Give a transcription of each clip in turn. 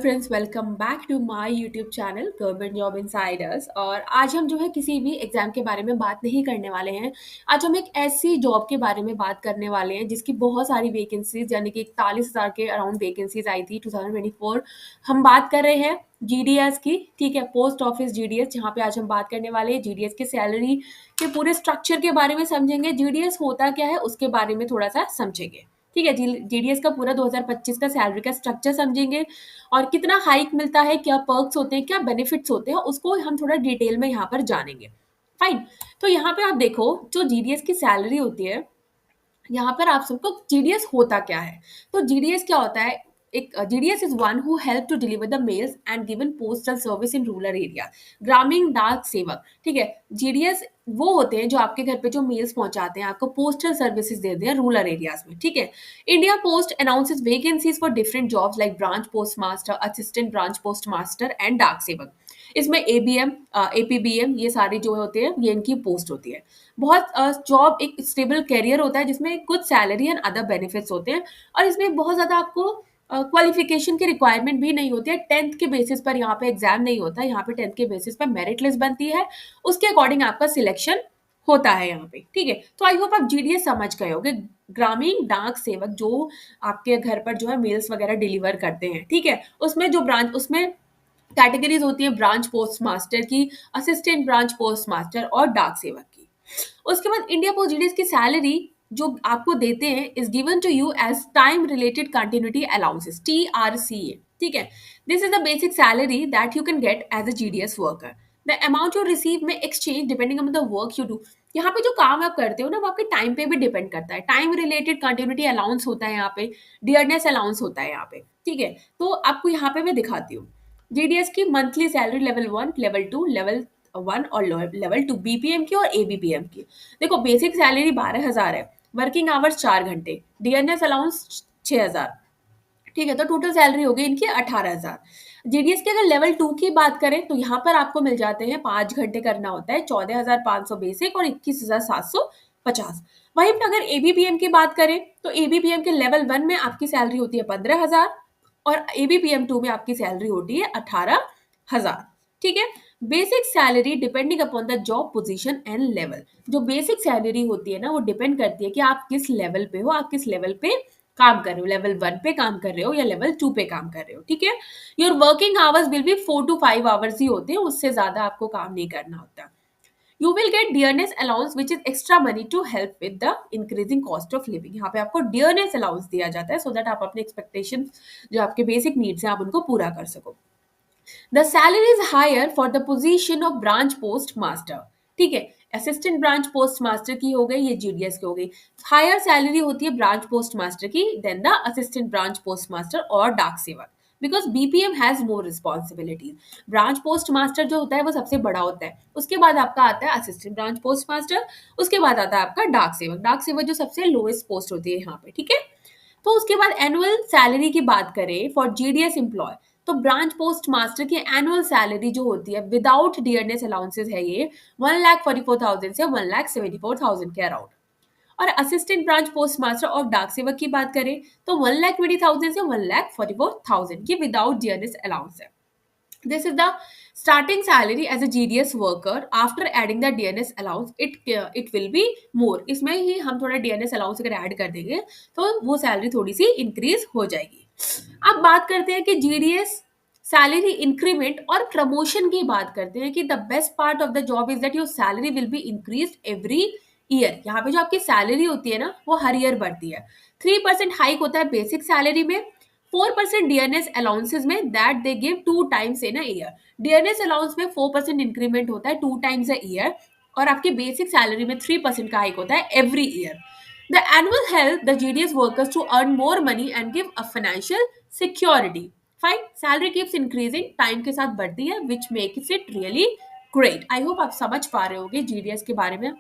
Friends, welcome back to my YouTube channel government job insiders. और आज हम जो है किसी भी एग्जाम के बारे में बात नहीं करने वाले हैं। आज हम एक ऐसी जॉब के बारे में बात करने वाले हैं जिसकी बहुत सारी वैकेंसीज यानी कि 41,000 के अराउंड वैकेंसीज आई थी 2024। हम बात कर रहे हैं जीडीएस की। ठीक है, पोस्ट ऑफिस जीडीएस, जहाँ पे आज हम बात करने वाले हैं जीडीएस के सैलरी के पूरे स्ट्रक्चर के बारे में समझेंगे। जीडीएस होता क्या है उसके बारे में थोड़ा सा समझेंगे। ठीक है, जीडीएस का पूरा 2025 का सैलरी का स्ट्रक्चर समझेंगे और कितना हाइक मिलता है, क्या पर्क्स होते हैं, क्या बेनिफिट्स होते हैं, उसको हम थोड़ा डिटेल में यहाँ पर जानेंगे। फाइन। तो यहाँ पे आप देखो, जो जीडीएस की सैलरी होती है, यहाँ पर आप सबको जीडीएस होता क्या है। तो जीडीएस क्या होता है? एक GDS is one who help to deliver the mails and given postal service in rural area. ग्रामीण डाक सेवक। ठीक है, जीडीएस वो होते हैं जो आपके घर पे जो मेल्स पहुंचाते हैं, आपको पोस्टल सर्विसेज देते हैं रूरल एरियाज में। ठीक है, India post announces vacancies for different jobs like branch post master, assistant branch post master and डाक सेवक। इसमें एबीएम, एपीबीएम, ये सारे जो होते हैं ये इनकी पोस्ट होती है। बहुत जॉब एक स्टेबल करियर होता है जिसमें कुछ सैलरी एंड अदर बेनिफिट्स होते हैं। और इसमें बहुत ज़्यादा आपको क्वालिफिकेशन की रिक्वायरमेंट भी नहीं होती है। 10th के बेसिस पर यहाँ पे एग्जाम नहीं होता है। यहाँ पे 10th के बेसिस पर मेरिट लिस्ट बनती है, उसके अकॉर्डिंग आपका सिलेक्शन होता है यहाँ पे। ठीक है, तो आई होप आप जीडीएस समझ गए होगे। ग्रामीण डाक सेवक जो आपके घर पर जो है मेल्स वगैरह डिलीवर करते हैं। ठीक है, उसमें जो ब्रांच, उसमें कैटेगरीज होती है ब्रांच पोस्ट मास्टर की, असिस्टेंट ब्रांच पोस्ट मास्टर और डाक सेवक की। उसके बाद इंडिया पोस्ट जीडीएस की सैलरी जो आपको देते हैं is given to you as time related continuity allowances, TRCA। ठीक है, this is the basic salary that you can get as a GDS worker. The amount you receive में exchange depending on the work you do. यहाँ पे जो काम आप करते हो ना, वो आपके टाइम पे भी डिपेंड करता है। टाइम रिलेटेड कंटिन्यूटी अलाउंस होता है यहाँ पे, डियरनेस अलाउंस होता है यहाँ पे। ठीक है, तो आपको यहाँ पे मैं दिखाती हूँ जीडीएस की monthly salary level 1, level 2, level 1 और लेवल 2 बीपीएम की और एबीपीएम की। देखो, बेसिक सैलरी 12,000 है, वर्किंग आवर्स 4 घंटे, डीएनएस अलाउंस 6,000। ठीक है, तो टोटल सैलरी होगी इनकी 18,000। जीडीएस की अगर लेवल 2 की बात करें तो यहाँ पर आपको मिल जाते हैं, 5 घंटे करना होता है, 14,500 बेसिक और 21,750। वहीं पर अगर एबीपीएम की बात करें तो एबीपीएम के लेवल 1 में आपकी सैलरी होती है 15,000 और एबीपीएम 2 में आपकी सैलरी होती है 18,000। ठीक है, basic salary depending upon the job position and level. जो बेसिक सैलरी होती है ना, वो डिपेंड करती है कि आप किस लेवल पे हो, आप किस लेवल पे काम कर रहे हो, लेवल 1 पे काम कर रहे हो या लेवल 2 पे काम कर रहे हो। ठीक है, your working hours will be 4 to 5 hours ही होते हैं, उससे ज्यादा आपको काम नहीं करना होता। You will get dearness allowance which is extra money to help with the increasing cost of living. यहाँ पे आपको डियरनेस अलाउंस दिया जाता है सो दैट आप अपने एक्सपेक्टेशन, जो आपके बेसिक नीड्स हैं, आप उनको पूरा कर सको। The salary is higher for the position of branch post master. ठीक है, असिस्टेंट ब्रांच पोस्ट मास्टर की हो गई, ये जीडीएस की हो गई। हायर सैलरी होती है ब्रांच पोस्ट मास्टर की then the assistant branch post master और डाक सेवक, because BPM has more responsibilities. Branch post master जो होता है वो सबसे बड़ा होता है, उसके बाद आपका आता है असिस्टेंट ब्रांच पोस्ट मास्टर, उसके बाद आता है आपका डाक सेवक। डाक सेवक जो सबसे लोएस्ट पोस्ट होती है यहाँ पे। ठीक है, तो उसके बाद एनुअल सैलरी की बात करें फॉर जीडीएस एम्प्लॉय, तो ब्रांच पोस्ट मास्टर की एनुअल सैलरी जो होती है विदाउट डियरनेस अलाउंसेस है ये 1,44,000 से 1,74,000 के अराउंड। और असिस्टेंट ब्रांच पोस्ट मास्टर और डाक सेवक की बात करें तो 1,20,000 से 1,44,000 की विदाउट डियरनेस अलाउंस है। This is the starting salary as a GDS worker. After adding the DNS allowance, it will be more. इसमें ही हम थोड़ा DNS allowance अगर ऐड कर देंगे तो वो सैलरी थोड़ी सी इंक्रीज हो जाएगी। अब बात करते हैं कि GDS सैलरी इंक्रीमेंट और प्रमोशन की बात करते हैं कि the best part of the job is that your salary will be increase every year. यहाँ पे जो आपकी सैलरी होती है ना, वो हर ईयर बढ़ती है। 3% हाइक होता है बेसिक सैलरी में, 4% डीएनएस अलाउंसेस में that they give 2 times in a year. DNS allowance में 4% इंक्रीमेंट होता है 2 times अ ईयर, और आपकी बेसिक सैलरी में 3% का हाइक होता है every year. The annual help the GDS workers to earn more money and give a financial security. Fine, salary keeps increasing, time के साथ बढ़ती है, which makes it really great. I hope आप समझ पा रहे होगे जीडीएस के बारे में।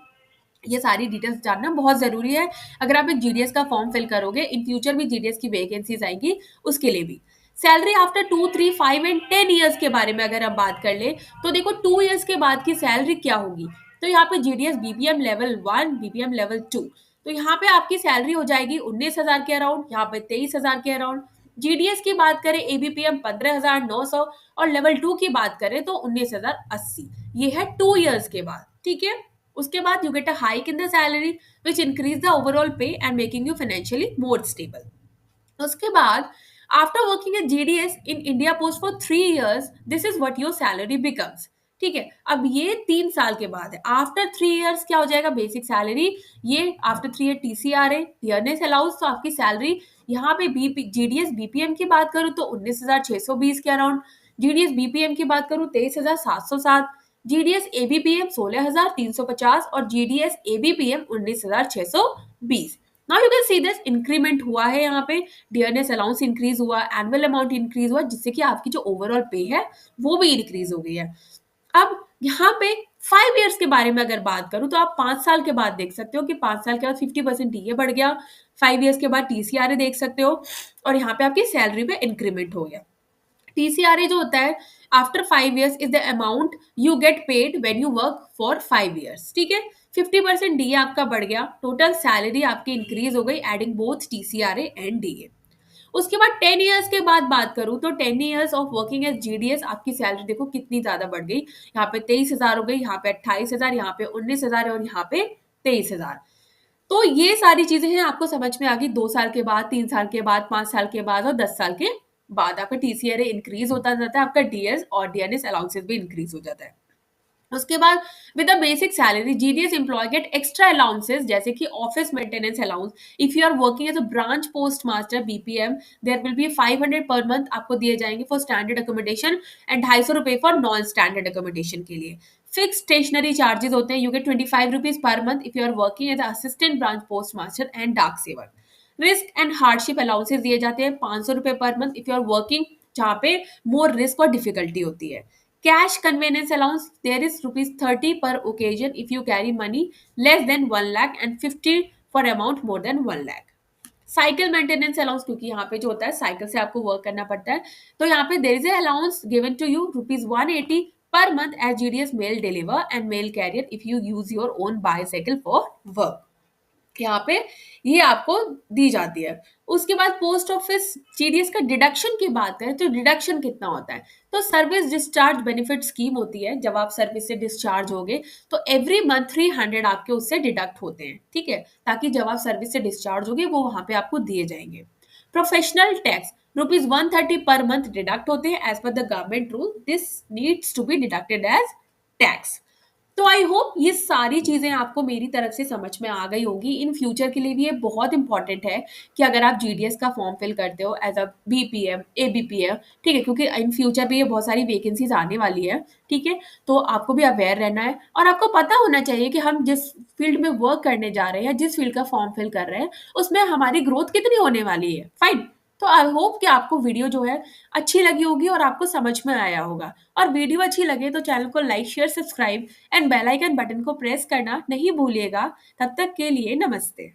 ये सारी डिटेल्स जानना बहुत ज़रूरी है। अगर आप एक जीडीएस का फॉर्म फिल करोगे, इन फ्यूचर भी जीडीएस की वैकेंसीज आएंगी, उसके लिए भी। सैलरी आफ्टर 2, 3, 5 एंड 10 ईयर्स के बारे में अगर हम बात कर ले तो देखो 2 ईयर्स के बाद की सैलरी क्या होगी। तो यहाँ पे GDS BPM level 1, BPM level 2, तो यहाँ पे आपकी सैलरी हो जाएगी 19,000 के अराउंड, यहाँ पे 23,000 के अराउंड। जीडीएस की बात करें एबीपीएम 15,900 और लेवल 2 की बात करें तो 19,080। ये है 2 इयर्स के बाद, ठीक है। उसके बाद you get a hike in the salary which increase the overall pay and making you financially more stable. उसके बाद after working at GDS in India Post for 3 years this is what your salary becomes. ठीक है, अब ये 3 साल के बाद है। आफ्टर 3 इयर्स क्या हो जाएगा बेसिक सैलरी, ये आफ्टर 3 ईयर टीसीआर है, टियरनेस अलाउंस, तो आपकी सैलरी यहाँ पे बीपी जीडीएस बीपीएम की बात करूँ तो 19,620 के अराउंड, जीडीएस बीपीएम की बात करूँ 23,707, जीडीएस एबीपीएम 16,350 और GDS ABPM 19,620। Now you can see this increment हुआ है यहाँ पे, डियरनेस अलाउंस इंक्रीज हुआ, एनुअल अमाउंट इंक्रीज हुआ, जिससे कि आपकी जो ओवरऑल पे है वो भी इंक्रीज हो गई है। अब यहाँ पे 5 इयर्स के बारे में अगर बात करूं तो आप 5 साल के बाद देख सकते हो कि 5 साल के बाद 50% डीए बढ़ गया, 5 इयर्स के बाद टीसीआरए देख सकते हो, और यहाँ पे आपकी सैलरी पे इंक्रीमेंट हो गया। टीसीआरए जो होता है after 5 years is the amount you get paid when you work for 5 years, ठीक है। 50% डीए आपका बढ़ गया, टोटल सैलरी आपकी इंक्रीज हो गई एडिंग बोथ टीसीआरए एंड डीए। उसके बाद 10 इयर्स के बाद बात करूं तो 10 years of working as GDS आपकी सैलरी देखो कितनी ज्यादा बढ़ गई, यहाँ पे 23,000 हो गई, यहाँ पे 28,000, यहाँ पे 19,000 और यहाँ पे 23,000। तो ये सारी चीजें हैं आपको समझ में आ गई। 2 साल के बाद, 3 साल के बाद, 5 साल के बाद और 10 साल के बाद आपका टीसीआरए इंक्रीज होता जाता है, आपका डीएस और डीएनएस अलाउंसेस भी इंक्रीज हो जाता है। उसके बाद with the basic salary GDS employ get extra allowances जैसे कि office maintenance allowance. If you are working as a branch post master BPM there will be 500 per month आपको दिए जाएंगे फॉर स्टैंडर्ड अकोमोडेशन एंड 250 रुपए for non standard accommodation के लिए। Fix stationery charges होते हैं, you get 25 rupees per month if you are working as assistant branch post master and Dak Sevak. Risk and hardship allowances दिए जाते हैं 500 रुपए per month if you are working जहाँ पे मोर रिस्क और डिफिकल्टी होती है। Cash convenience allowance there is rupees 30 per occasion if you carry money less than 1 lakh and 50 for amount more than 1 lakh. Cycle maintenance allowance, क्योंकि यहाँ पे जो होता है साइकिल से आपको वर्क करना पड़ता है, तो यहाँ पे there is allowance given to you rupees 180 per month as GDS mail deliver and mail carrier if you use your own bicycle for work. यहाँ पे ये आपको दी जाती है। उसके बाद पोस्ट ऑफिस जीडीएस का डिडक्शन की बात करें तो डिडक्शन कितना होता है, तो सर्विस डिस्चार्ज बेनिफिट स्कीम होती है। जब आप सर्विस से डिस्चार्ज होगे तो एवरी मंथ 300 आपके उससे डिडक्ट होते हैं, ठीक है, ताकि जब आप सर्विस से डिस्चार्ज होगे वो वहां पे आपको दिए जाएंगे। Professional tax rupees 130 per month deduct होते हैं as per the government rule, this needs to be deducted as tax. तो आई होप ये सारी चीजें आपको मेरी तरफ से समझ में आ गई होगी। इन फ्यूचर के लिए भी ये बहुत इंपॉर्टेंट है कि अगर आप जीडीएस का फॉर्म फिल करते हो एज अ बीपीएम एबीपीएम, ठीक है, क्योंकि इन फ्यूचर भी ये बहुत सारी वैकेंसीज आने वाली है, ठीक है। तो आपको भी अवेयर रहना है और आपको पता होना चाहिए कि हम जिस फील्ड में वर्क करने जा रहे हैं, जिस फील्ड का फॉर्म फिल कर रहे हैं, उसमें हमारी ग्रोथ कितनी होने वाली है। फाइन। तो आई होप कि आपको वीडियो जो है अच्छी लगी होगी और आपको समझ में आया होगा। और वीडियो अच्छी लगे तो चैनल को like share subscribe and bell icon button को प्रेस करना नहीं भूलिएगा। तब तक के लिए नमस्ते।